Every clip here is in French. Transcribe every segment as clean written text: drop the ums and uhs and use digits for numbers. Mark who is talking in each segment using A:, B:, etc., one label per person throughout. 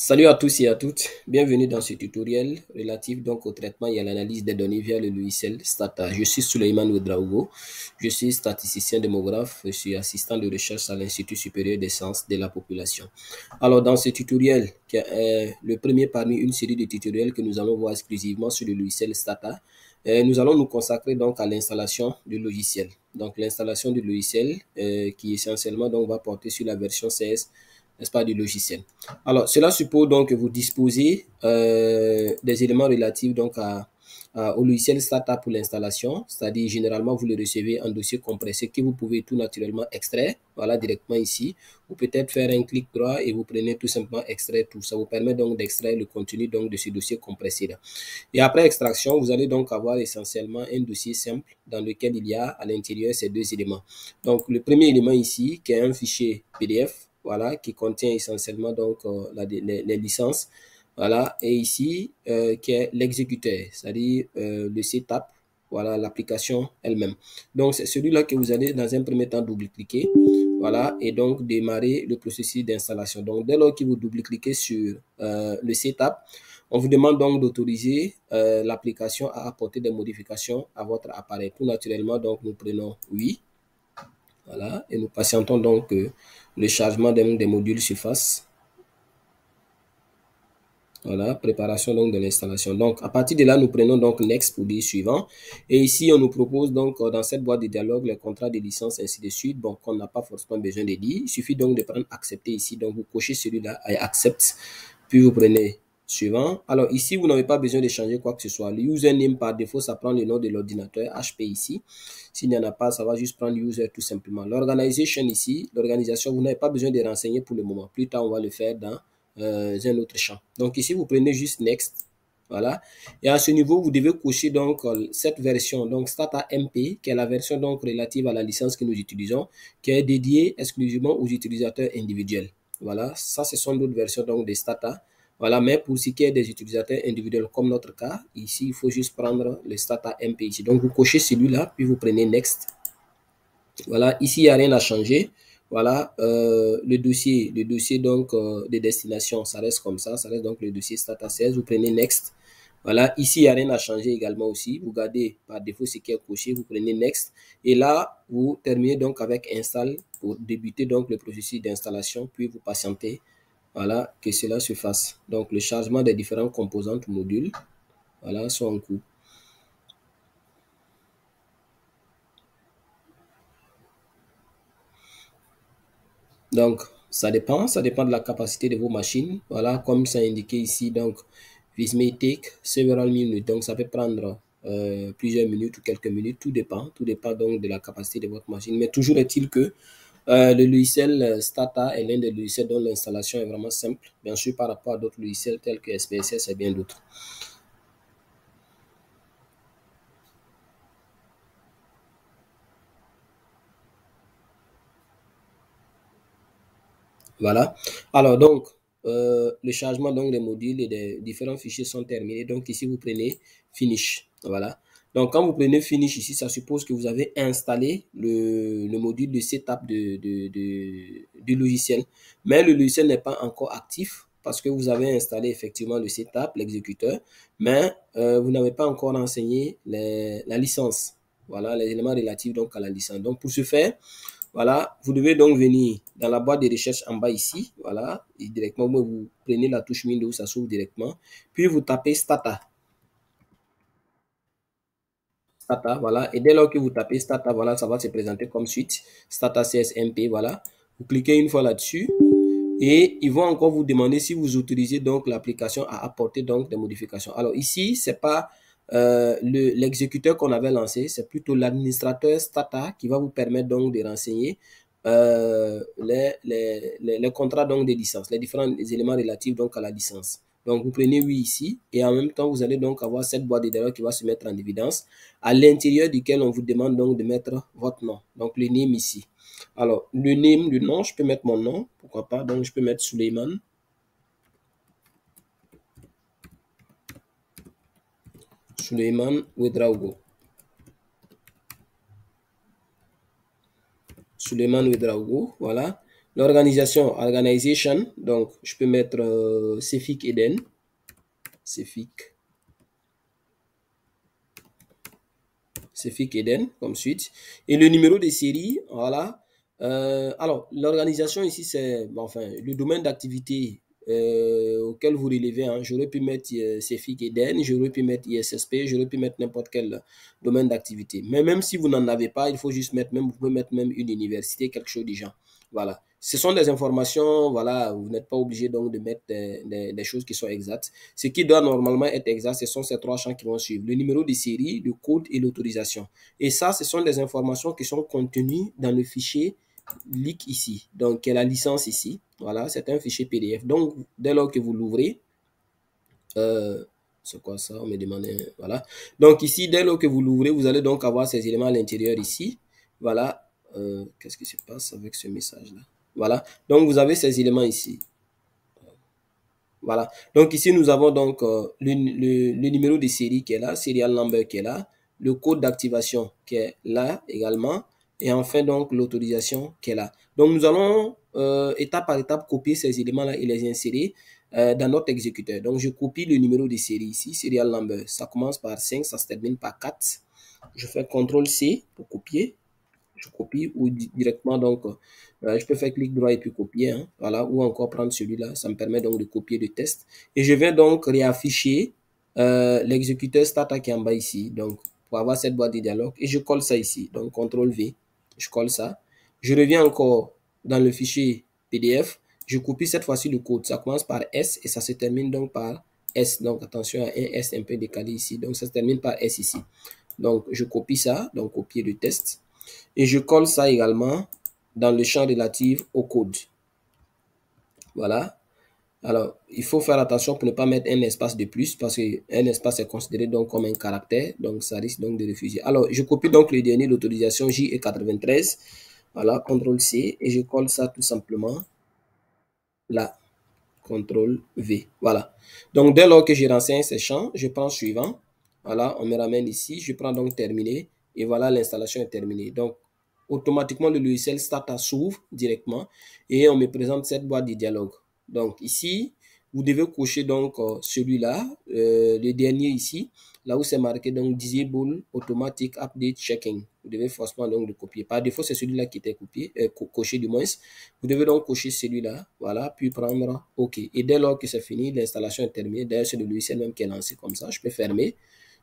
A: Salut à tous et à toutes, bienvenue dans ce tutoriel relatif donc au traitement et à l'analyse des données via le logiciel Stata. Je suis Souleymane Ouedraogo, je suis statisticien démographe, je suis assistant de recherche à l'Institut supérieur des sciences de la population. Alors dans ce tutoriel, qui est le premier parmi une série de tutoriels que nous allons voir exclusivement sur le logiciel Stata, nous allons nous consacrer donc à l'installation du logiciel. Donc l'installation du logiciel qui essentiellement donc va porter sur la version 16, n'est-ce pas, du logiciel. Alors, cela suppose donc que vous disposez des éléments relatifs donc au logiciel Stata pour l'installation, c'est-à-dire généralement vous le recevez en dossier compressé que vous pouvez tout naturellement extraire, voilà, directement ici, ou peut-être faire un clic droit et vous prenez tout simplement extraire tout. Ça vous permet donc d'extraire le contenu donc de ce dossier compressé-là. Et après extraction, vous allez donc avoir essentiellement un dossier simple dans lequel il y a à l'intérieur ces deux éléments. Donc, le premier élément ici, qui est un fichier PDF, voilà, qui contient essentiellement donc les licences, voilà, et ici qui est l'exécuteur, c'est-à-dire le setup, voilà, l'application elle-même. Donc c'est celui-là que vous allez dans un premier temps double-cliquer, voilà, et donc démarrer le processus d'installation. Donc dès lors que vous double-cliquez sur le setup, on vous demande donc d'autoriser l'application à apporter des modifications à votre appareil. Tout naturellement, donc nous prenons oui. Voilà, et nous patientons donc que le chargement des modules se fasse. Voilà, préparation donc de l'installation. Donc, à partir de là, nous prenons donc Next pour dire suivant. Et ici, on nous propose donc dans cette boîte de dialogue les contrats de licence, ainsi de suite. Bon, qu'on n'a pas forcément besoin de dire. Il suffit donc de prendre accepter ici. Donc, vous cochez celui-là et accept. Puis vous prenez suivant. Alors ici, vous n'avez pas besoin de changer quoi que ce soit. Le username, par défaut, ça prend le nom de l'ordinateur, HP ici. S'il n'y en a pas, ça va juste prendre user tout simplement. L'organisation ici, l'organisation, vous n'avez pas besoin de renseigner pour le moment. Plus tard, on va le faire dans un autre champ. Donc ici, vous prenez juste Next. Voilà. Et à ce niveau, vous devez cocher donc cette version, donc Stata MP, qui est la version donc relative à la licence que nous utilisons, qui est dédiée exclusivement aux utilisateurs individuels. Voilà. Ça, ce sont d'autres versions donc de Stata. Voilà, mais pour ce qui est des utilisateurs individuels comme notre cas, ici, il faut juste prendre le Stata MP ici. Donc, vous cochez celui-là, puis vous prenez Next. Voilà, ici, il n'y a rien à changer. Voilà, le dossier donc de destination, ça reste comme ça reste donc le dossier Stata 16. Vous prenez Next. Voilà, ici, il n'y a rien à changer également aussi. Vous gardez par défaut ce qui est coché, vous prenez Next. Et là, vous terminez donc avec Install pour débuter donc le processus d'installation, puis vous patientez. Voilà, que cela se fasse. Donc, le chargement des différentes composantes modules, voilà, sont en cours. Donc, ça dépend de la capacité de vos machines. Voilà, comme c'est indiqué ici, donc, this may take several minutes. Donc, ça peut prendre plusieurs minutes ou quelques minutes. Tout dépend donc de la capacité de votre machine. Mais toujours est-il que le logiciel Stata est l'un des logiciels dont l'installation est vraiment simple, bien sûr, par rapport à d'autres logiciels tels que SPSS et bien d'autres. Voilà. Alors, donc, le chargement donc, des modules et des différents fichiers sont terminés. Donc, ici, vous prenez Finish. Voilà. Donc, quand vous prenez Finish ici, ça suppose que vous avez installé le module de setup du logiciel. Mais le logiciel n'est pas encore actif parce que vous avez installé effectivement le setup, l'exécuteur, mais vous n'avez pas encore renseigné la licence. Voilà, les éléments relatifs donc à la licence. Donc, pour ce faire, voilà, vous devez donc venir dans la boîte de recherche en bas ici, voilà, et directement vous prenez la touche Windows, ça s'ouvre directement, puis vous tapez Stata, voilà, et dès lors que vous tapez Stata, voilà, ça va se présenter comme suite, Stata CSMP, voilà, vous cliquez une fois là-dessus, et ils vont encore vous demander si vous autorisez donc l'application à apporter donc des modifications. Alors ici, c'est pas l'exécuteur qu'on avait lancé, c'est plutôt l'administrateur Stata qui va vous permettre donc de renseigner les contrats donc des licences, les différents éléments relatifs donc à la licence. Donc vous prenez oui ici et en même temps vous allez donc avoir cette boîte de dialogue qui va se mettre en évidence à l'intérieur duquel on vous demande donc de mettre votre nom. Donc le name ici. Alors le name, le nom, je peux mettre mon nom, pourquoi pas, donc je peux mettre Souleymane. Souleymane Ouedraogo. Souleymane Ouedraogo, voilà. L'organisation, organization, donc je peux mettre Cefic Eden, Cefic Eden comme suite. Et le numéro de série, voilà. Alors, l'organisation ici, c'est enfin le domaine d'activité auquel vous relevez. Hein. J'aurais pu mettre Cefic Eden, j'aurais pu mettre ISSP, j'aurais pu mettre n'importe quel domaine d'activité. Mais même si vous n'en avez pas, il faut juste mettre même, vous pouvez mettre même une université, quelque chose du genre. Voilà. Ce sont des informations, voilà, vous n'êtes pas obligé donc de mettre des choses qui sont exactes. Ce qui doit normalement être exact, ce sont ces trois champs qui vont suivre. Le numéro de série, le code et l'autorisation. Et ça, ce sont des informations qui sont contenues dans le fichier LIC ici. Donc, qui est la licence ici. Voilà, c'est un fichier PDF. Donc, dès lors que vous l'ouvrez, c'est quoi ça? On me demandait, voilà. Donc, ici, dès lors que vous l'ouvrez, vous allez donc avoir ces éléments à l'intérieur ici. Voilà. Qu'est-ce qui se passe avec ce message-là? Voilà. Donc, vous avez ces éléments ici. Voilà. Donc ici, nous avons donc le numéro de série qui est là, serial number qui est là, le code d'activation qui est là également, et enfin donc l'autorisation qui est là. Donc nous allons étape par étape copier ces éléments-là et les insérer dans notre exécuteur. Donc je copie le numéro de série ici, serial number. Ça commence par 5, ça se termine par 4. Je fais CTRL-C pour copier. Je copie ou directement donc je peux faire clic droit et puis copier, hein, voilà, ou encore prendre celui-là, ça me permet donc de copier le test et je vais donc réafficher l'exécuteur Stata qui est en bas ici, donc pour avoir cette boîte de dialogue et je colle ça ici, donc CTRL V, je colle ça, je reviens encore dans le fichier PDF, je copie cette fois-ci le code, ça commence par S et ça se termine donc par S, donc attention à un S un peu décalé ici, donc ça se termine par S ici, donc je copie ça, donc copier le test. Et je colle ça également dans le champ relatif au code. Voilà. Alors, il faut faire attention pour ne pas mettre un espace de plus parce qu'un espace est considéré donc comme un caractère. Donc, ça risque donc de refuser. Alors, je copie donc le dernier, l'autorisation JE93. Voilà, CTRL-C et je colle ça tout simplement là. CTRL-V. Voilà. Donc, dès lors que je renseigne ces champs, je prends suivant. Voilà, on me ramène ici. Je prends donc terminé. Et voilà, l'installation est terminée. Donc, automatiquement, le logiciel Stata s'ouvre directement et on me présente cette boîte de dialogue. Donc, ici, vous devez cocher donc celui-là, le dernier ici, là où c'est marqué donc Disable Automatic Update Checking. Vous devez forcément donc le copier. Par défaut, c'est celui-là qui était copié, coché du moins. Vous devez donc cocher celui-là, voilà, puis prendre OK. Et dès lors que c'est fini, l'installation est terminée. D'ailleurs, c'est le logiciel même qui est lancé comme ça. Je peux fermer.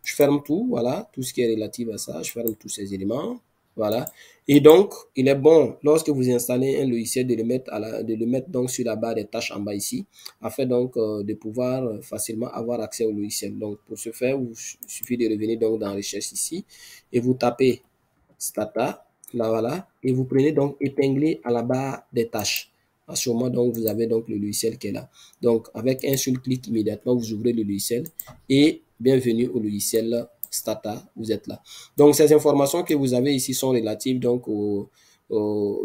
A: Je ferme tout, voilà, tout ce qui est relatif à ça. Je ferme tous ces éléments. Voilà. Et donc, il est bon, lorsque vous installez un logiciel, de le mettre donc sur la barre des tâches en bas ici, afin donc de pouvoir facilement avoir accès au logiciel. Donc, pour ce faire, il suffit de revenir donc dans Recherche ici et vous tapez Stata, là voilà, et vous prenez donc épingler à la barre des tâches. À ce moment, donc, vous avez donc le logiciel qui est là. Donc, avec un seul clic, immédiatement, vous ouvrez le logiciel et bienvenue au logiciel Stata, vous êtes là. Donc, ces informations que vous avez ici sont relatives donc aux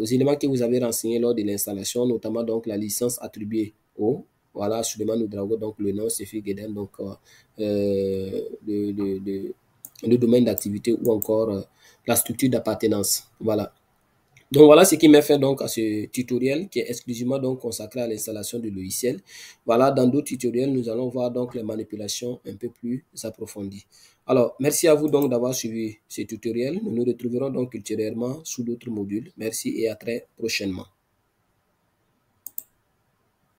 A: éléments que vous avez renseignés lors de l'installation, notamment donc la licence attribuée au, voilà, Souleymane Ouedraogo, donc le nom, Cefic Eden, donc le domaine d'activité ou encore la structure d'appartenance. Voilà. Donc voilà ce qui m'a fait donc à ce tutoriel qui est exclusivement donc consacré à l'installation du logiciel. Voilà, dans d'autres tutoriels, nous allons voir donc les manipulations un peu plus approfondies. Alors, merci à vous donc d'avoir suivi ce tutoriel. Nous nous retrouverons donc ultérieurement sous d'autres modules. Merci et à très prochainement.